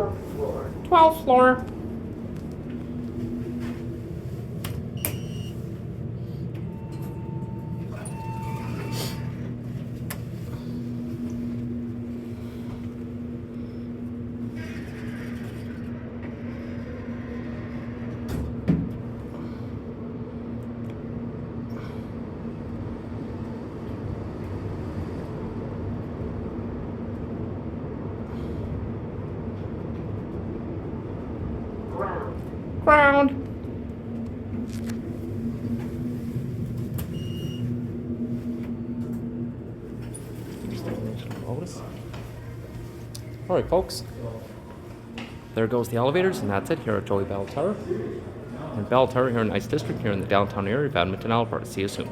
12th floor. 12th floor. Ground. Ground. All right, folks. There goes the elevators, and that's it here at Joey Bell Tower. And Bell Tower here in Nice District, here in the downtown area of Edmonton, Alberta. See you soon.